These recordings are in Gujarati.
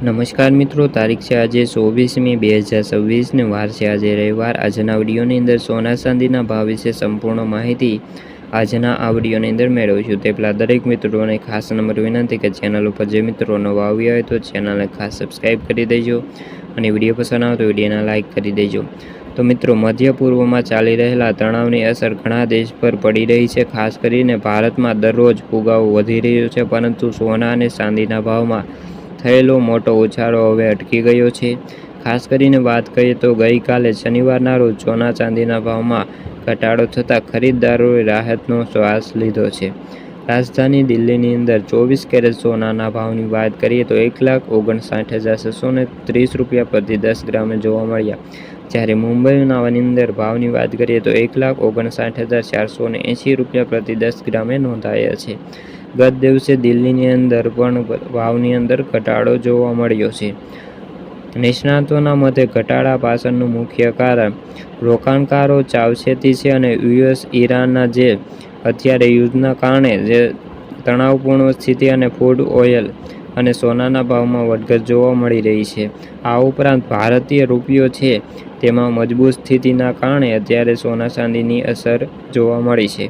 નમસ્કાર મિત્રો, તારીખ છે આજે 24 મે 2026 ને વાર છે આજે રવિવાર। આજના વિડીયોની અંદર સોના ચાંદીના ભાવ વિશે સંપૂર્ણ માહિતી આજના આ વિડીયોની અંદર મેળવીશું। તે પહેલાં દરેક મિત્રોને ખાસ નંબર વિનંતી કે ચેનલ ઉપર જે મિત્રો નવા આવ્યા હોય તો ચેનલને ખાસ સબસ્ક્રાઈબ કરી દેજો અને વિડીયો પસંદ આવે તો વિડીયોને લાઇક કરી દેજો। તો મિત્રો, મધ્ય પૂર્વમાં ચાલી રહેલા તણાવની અસર ઘણા દેશ પર પડી રહી છે। ખાસ કરીને ભારતમાં દરરોજ ફુગાવો વધી રહ્યો છે, પરંતુ સોના અને ચાંદીના ભાવમાં થયેલો મોટો ઉછાળો હવે અટકી ગયો છે। ખાસ કરીને વાત કરીએ તો ગઈકાલે શનિવારના રોજ સોના ચાંદીના ભાવમાં ઘટાડો થતાં ખરીદદારોએ રાહતનો શ્વાસ લીધો છે। રાજધાની દિલ્હીની અંદર 24 કેરેટ સોનાના ભાવની વાત કરીએ તો 1,59,630 રૂપિયા પ્રતિ 10 ગ્રામે જોવા મળ્યા, જ્યારે મુંબઈની અંદર ભાવની વાત કરીએ તો 1,59,480 રૂપિયા પ્રતિ 10 ગ્રામે નોંધાયા છે। ગત દિવસે દિલ્હીની અંદર પણ ભાવની અંદર ઘટાડો જોવા મળ્યો છે। નિષ્ણાતોના મતે ઘટાડા પાછળનું મુખ્ય કારણ રોકાણકારો સાવચેતી છે અને યુએસ-ઈરાનના જે અત્યારે યુદ્ધના કારણે જે તણાવપૂર્ણ સ્થિતિ અને ક્રૂડ ઓઇલ અને સોનાના ભાવમાં વધઘટ જોવા મળી રહી છે। આ ઉપરાંત ભારતીય રૂપિયો છે તેમાં મજબૂત સ્થિતિના કારણે અત્યારે સોના ચાંદીની અસર જોવા મળી છે।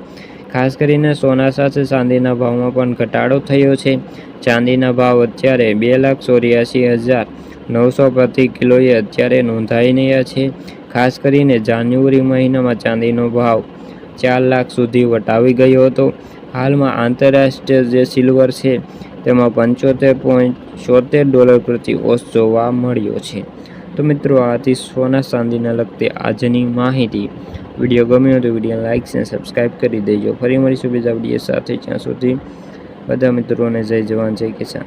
ખાસ કરીને સોના સાથે ચાંદીના ભાવમાં પણ ઘટાડો થયો છે। ચાંદીના ભાવ અત્યારે 2,84,900 પ્રતિ કિલોએ અત્યારે નોંધાઈ રહ્યા છે। ખાસ કરીને જાન્યુઆરી મહિનામાં ચાંદીનો ભાવ 4 લાખ સુધી વટાવી ગયો હતો। હાલમાં આંતરરાષ્ટ્રીય જે સિલ્વર છે તેમાં $75.74 પ્રતિ ઓસ જોવા મળ્યો છે। તો મિત્રો, આ હતી સોના ચાંદીના લગતી આજની માહિતી। વિડીયો ગમ્યો તો વિડીયોને લાઇક અને સબસ્ક્રાઈબ કરી દેજો। ફરી મળીશું બીજા વિડીયો સાથે, ત્યાં સુધી બધા મિત્રોને જય જવાન જય કિસાન।